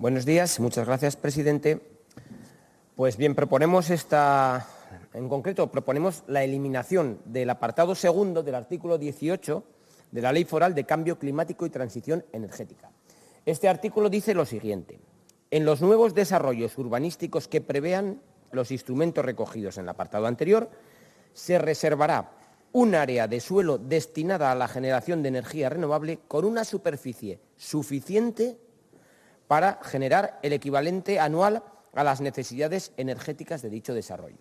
Buenos días, muchas gracias, presidente. Pues bien, en concreto, proponemos la eliminación del apartado segundo del artículo 18 de la Ley Foral de Cambio Climático y Transición Energética. Este artículo dice lo siguiente: en los nuevos desarrollos urbanísticos que prevean los instrumentos recogidos en el apartado anterior, se reservará un área de suelo destinada a la generación de energía renovable con una superficie suficiente para generar el equivalente anual a las necesidades energéticas de dicho desarrollo.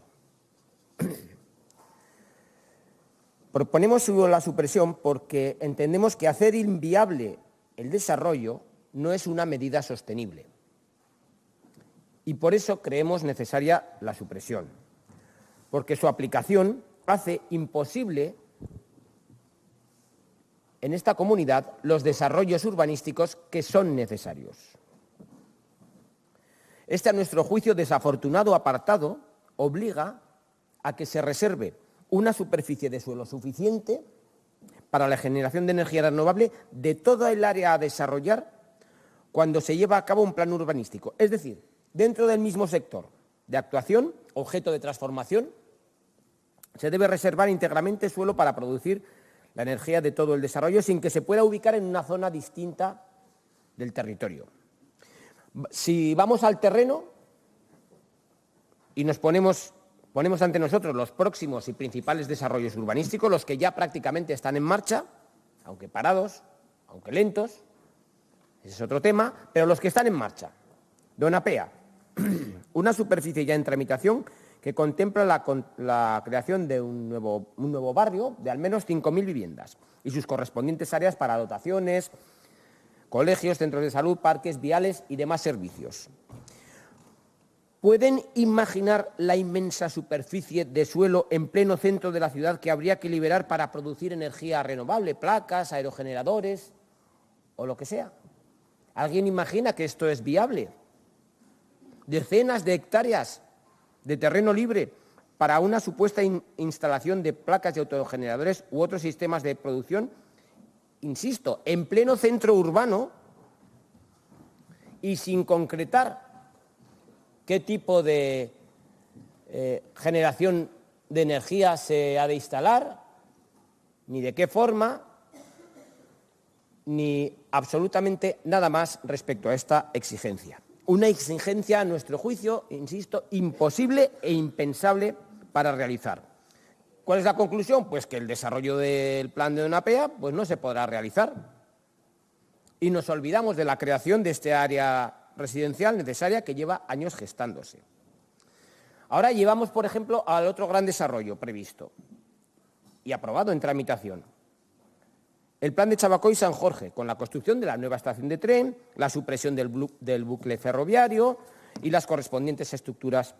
Proponemos la supresión porque entendemos que hacer inviable el desarrollo no es una medida sostenible y por eso creemos necesaria la supresión, porque su aplicación hace imposible en esta comunidad los desarrollos urbanísticos que son necesarios. Este, a nuestro juicio, desafortunado apartado obliga a que se reserve una superficie de suelo suficiente para la generación de energía renovable de toda el área a desarrollar cuando se lleva a cabo un plan urbanístico. Es decir, dentro del mismo sector de actuación, objeto de transformación, se debe reservar íntegramente suelo para producir la energía de todo el desarrollo sin que se pueda ubicar en una zona distinta del territorio. Si vamos al terreno y nos ponemos ante nosotros los próximos y principales desarrollos urbanísticos, los que ya prácticamente están en marcha, aunque parados, aunque lentos, ese es otro tema, pero los que están en marcha. Donapea, una superficie ya en tramitación que contempla la creación de un nuevo barrio de al menos 5.000 viviendas y sus correspondientes áreas para dotaciones, colegios, centros de salud, parques, viales y demás servicios. ¿Pueden imaginar la inmensa superficie de suelo en pleno centro de la ciudad que habría que liberar para producir energía renovable, placas, aerogeneradores o lo que sea? ¿Alguien imagina que esto es viable? Decenas de hectáreas de terreno libre para una supuesta instalación de placas de autogeneradores u otros sistemas de producción, insisto, en pleno centro urbano y sin concretar qué tipo de generación de energía se ha de instalar, ni de qué forma, ni absolutamente nada más respecto a esta exigencia. Una exigencia, a nuestro juicio, insisto, imposible e impensable para realizar. ¿Cuál es la conclusión? Pues que el desarrollo del plan de Donapea pues no se podrá realizar. Y nos olvidamos de la creación de este área residencial necesaria que lleva años gestándose. Ahora llevamos, por ejemplo, al otro gran desarrollo previsto y aprobado en tramitación. El plan de Chabacoy San Jorge, con la construcción de la nueva estación de tren, la supresión del bucle ferroviario y las correspondientes estructuras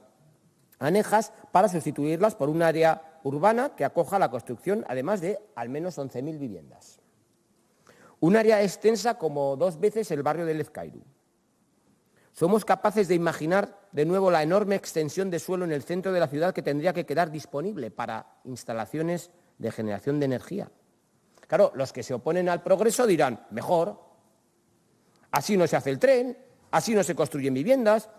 anejas para sustituirlas por un área urbana que acoja la construcción, además de al menos 11.000 viviendas. Un área extensa como 2 veces el barrio de Lezcairu. Somos capaces de imaginar de nuevo la enorme extensión de suelo en el centro de la ciudad que tendría que quedar disponible para instalaciones de generación de energía. Claro, los que se oponen al progreso dirán, mejor, así no se hace el tren, así no se construyen viviendas,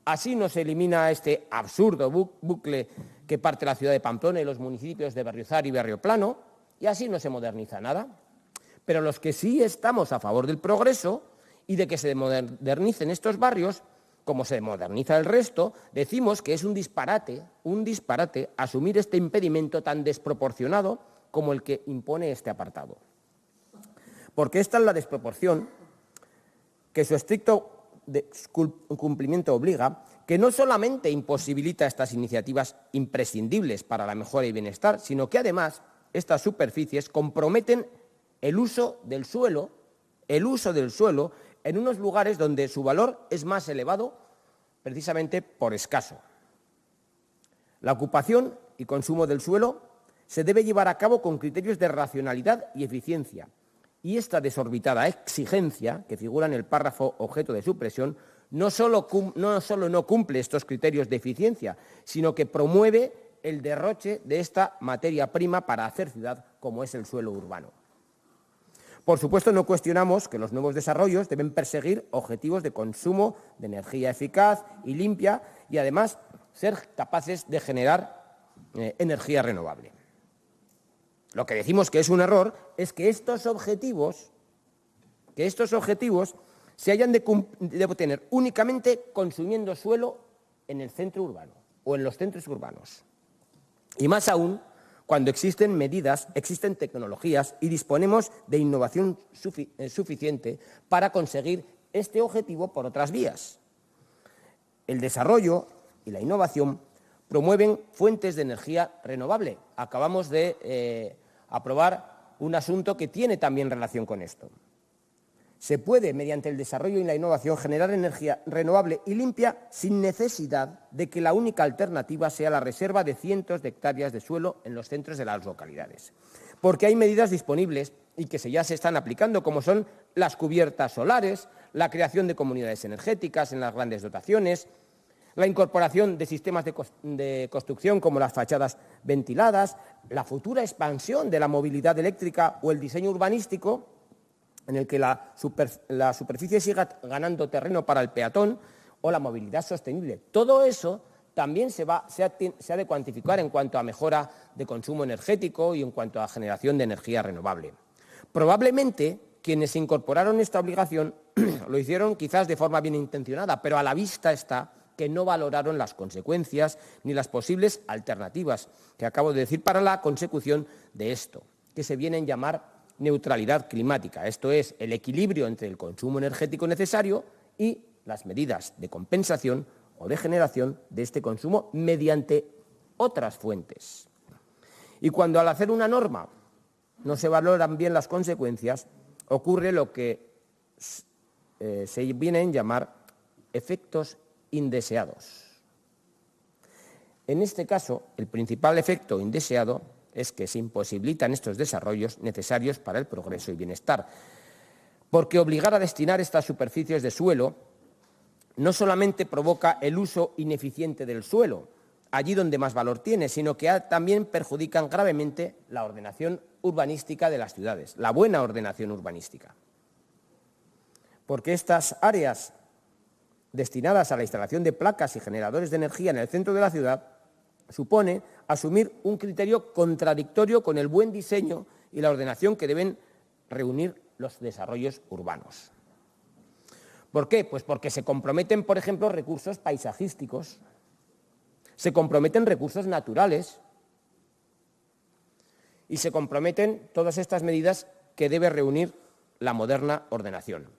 así no se elimina este absurdo bucle que parte la ciudad de Pamplona y los municipios de Berriozar y Berrioplano, y así no se moderniza nada. Pero los que sí estamos a favor del progreso y de que se modernicen estos barrios, como se moderniza el resto, decimos que es un disparate asumir este impedimento tan desproporcionado como el que impone este apartado. Porque esta es la desproporción que su estricto cumplimiento obliga, que no solamente imposibilita estas iniciativas imprescindibles para la mejora y bienestar, sino que además estas superficies comprometen el uso del suelo en unos lugares donde su valor es más elevado precisamente por escaso. La ocupación y consumo del suelo se debe llevar a cabo con criterios de racionalidad y eficiencia, y esta desorbitada exigencia, que figura en el párrafo objeto de supresión, no solo no cumple estos criterios de eficiencia, sino que promueve el derroche de esta materia prima para hacer ciudad, como es el suelo urbano. Por supuesto, no cuestionamos que los nuevos desarrollos deben perseguir objetivos de consumo de energía eficaz y limpia y, además, ser capaces de generar energía renovable. Lo que decimos que es un error es que estos objetivos se hayan de obtener únicamente consumiendo suelo en el centro urbano o en los centros urbanos. Y más aún, cuando existen medidas, existen tecnologías y disponemos de innovación suficiente para conseguir este objetivo por otras vías. El desarrollo y la innovación promueven fuentes de energía renovable. Acabamos de aprobar un asunto que tiene también relación con esto. Se puede, mediante el desarrollo y la innovación, generar energía renovable y limpia sin necesidad de que la única alternativa sea la reserva de cientos de hectáreas de suelo en los centros de las localidades. Porque hay medidas disponibles y que ya se están aplicando, como son las cubiertas solares, la creación de comunidades energéticas en las grandes dotaciones, la incorporación de sistemas de construcción como las fachadas ventiladas, la futura expansión de la movilidad eléctrica o el diseño urbanístico, en el que la superficie siga ganando terreno para el peatón, o la movilidad sostenible. Todo eso también se ha de cuantificar en cuanto a mejora de consumo energético y en cuanto a generación de energía renovable. Probablemente quienes incorporaron esta obligación lo hicieron quizás de forma bien intencionada, pero a la vista está que no valoraron las consecuencias ni las posibles alternativas que acabo de decir para la consecución de esto, que se viene a llamar neutralidad climática, esto es, el equilibrio entre el consumo energético necesario y las medidas de compensación o de generación de este consumo mediante otras fuentes. Y cuando al hacer una norma no se valoran bien las consecuencias, ocurre lo que se viene a llamar efectos indeseados. En este caso, el principal efecto indeseado es que se imposibilitan estos desarrollos necesarios para el progreso y bienestar, porque obligar a destinar estas superficies de suelo no solamente provoca el uso ineficiente del suelo, allí donde más valor tiene, sino que también perjudican gravemente la ordenación urbanística de las ciudades, la buena ordenación urbanística. Porque estas áreas destinadas a la instalación de placas y generadores de energía en el centro de la ciudad supone asumir un criterio contradictorio con el buen diseño y la ordenación que deben reunir los desarrollos urbanos. ¿Por qué? Pues porque se comprometen, por ejemplo, recursos paisajísticos, se comprometen recursos naturales y se comprometen todas estas medidas que debe reunir la moderna ordenación.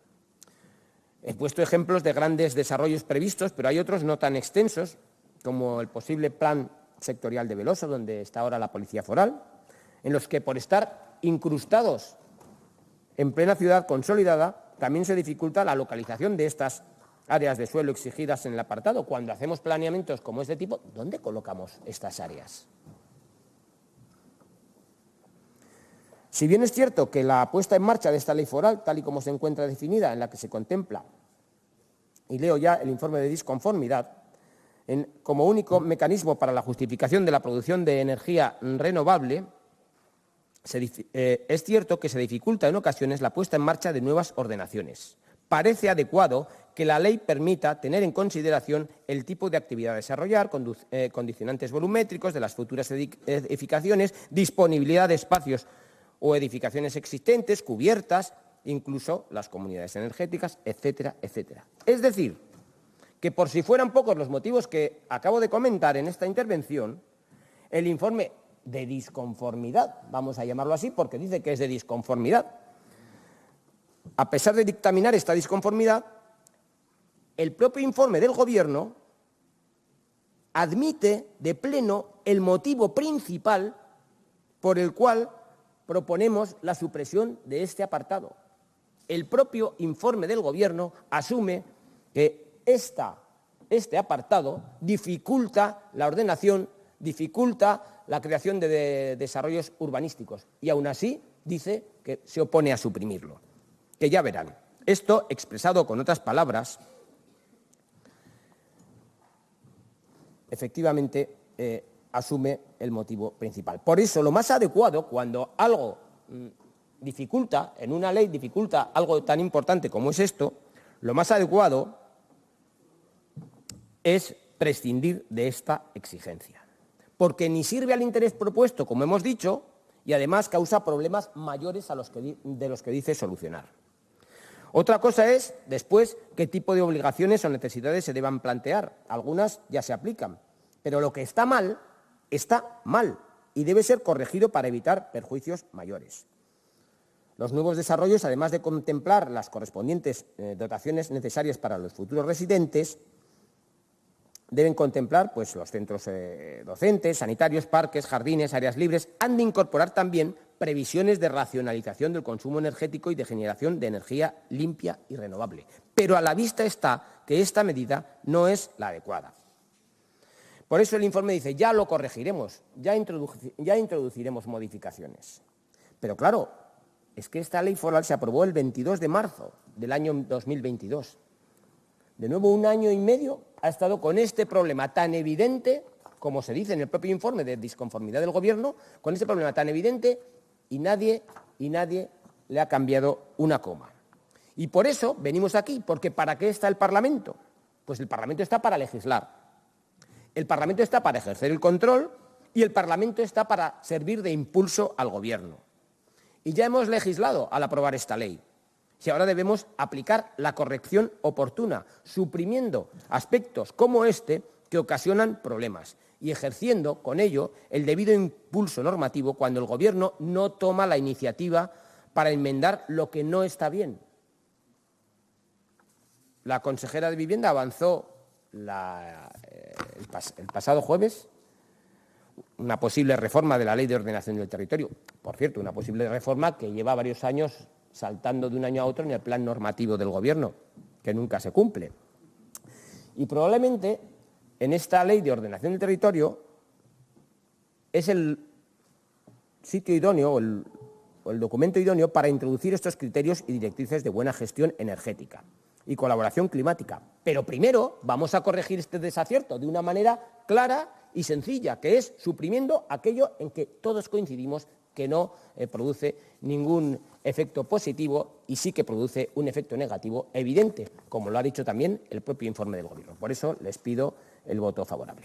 He puesto ejemplos de grandes desarrollos previstos, pero hay otros no tan extensos, como el posible plan sectorial de Veloso, donde está ahora la Policía Foral, en los que, por estar incrustados en plena ciudad consolidada, también se dificulta la localización de estas áreas de suelo exigidas en el apartado. Cuando hacemos planeamientos como este tipo, ¿dónde colocamos estas áreas? Si bien es cierto que la puesta en marcha de esta ley foral, tal y como se encuentra definida, en la que se contempla, y leo ya el informe de disconformidad, como único mecanismo para la justificación de la producción de energía renovable, es cierto que se dificulta en ocasiones la puesta en marcha de nuevas ordenaciones. Parece adecuado que la ley permita tener en consideración el tipo de actividad a desarrollar, condicionantes volumétricos de las futuras edificaciones, disponibilidad de espacios o edificaciones existentes, cubiertas, incluso las comunidades energéticas, etcétera, etcétera. Es decir, que por si fueran pocos los motivos que acabo de comentar en esta intervención, el informe de disconformidad, vamos a llamarlo así porque dice que es de disconformidad, a pesar de dictaminar esta disconformidad, el propio informe del Gobierno admite de pleno el motivo principal por el cual proponemos la supresión de este apartado. El propio informe del Gobierno asume que este apartado dificulta la ordenación, dificulta la creación de desarrollos urbanísticos y aún así dice que se opone a suprimirlo. Que ya verán. Esto, expresado con otras palabras, efectivamente asume el motivo principal. Por eso, lo más adecuado, cuando algo dificulta, en una ley dificulta algo tan importante como es esto, lo más adecuado es prescindir de esta exigencia, porque ni sirve al interés propuesto, como hemos dicho, y además causa problemas mayores de los que dice solucionar. Otra cosa es, después, qué tipo de obligaciones o necesidades se deban plantear. Algunas ya se aplican, pero lo que está mal y debe ser corregido para evitar perjuicios mayores. Los nuevos desarrollos, además de contemplar las correspondientes dotaciones necesarias para los futuros residentes, deben contemplar pues, los centros docentes, sanitarios, parques, jardines, áreas libres. Han de incorporar también previsiones de racionalización del consumo energético y de generación de energía limpia y renovable. Pero a la vista está que esta medida no es la adecuada. Por eso el informe dice, ya lo corregiremos, ya introduciremos modificaciones. Pero claro, es que esta ley foral se aprobó el 22 de marzo del año 2022. De nuevo, 1 año y medio ha estado con este problema tan evidente, como se dice en el propio informe de disconformidad del Gobierno, con este problema tan evidente y nadie le ha cambiado una coma. Y por eso venimos aquí, porque ¿para qué está el Parlamento? Pues el Parlamento está para legislar, el Parlamento está para ejercer el control y el Parlamento está para servir de impulso al Gobierno. Y ya hemos legislado al aprobar esta ley. Si ahora debemos aplicar la corrección oportuna, suprimiendo aspectos como este que ocasionan problemas y ejerciendo con ello el debido impulso normativo cuando el Gobierno no toma la iniciativa para enmendar lo que no está bien. La consejera de Vivienda avanzó el pasado jueves una posible reforma de la Ley de Ordenación del Territorio. Por cierto, una posible reforma que lleva varios años saltando de un año a otro en el plan normativo del Gobierno, que nunca se cumple. Y probablemente en esta Ley de Ordenación del Territorio es el sitio idóneo o el documento idóneo para introducir estos criterios y directrices de buena gestión energética y colaboración climática. Pero primero vamos a corregir este desacierto de una manera clara y sencilla, que es suprimiendo aquello en que todos coincidimos que no produce ningún efecto positivo y sí que produce un efecto negativo evidente, como lo ha dicho también el propio informe del Gobierno. Por eso les pido el voto favorable.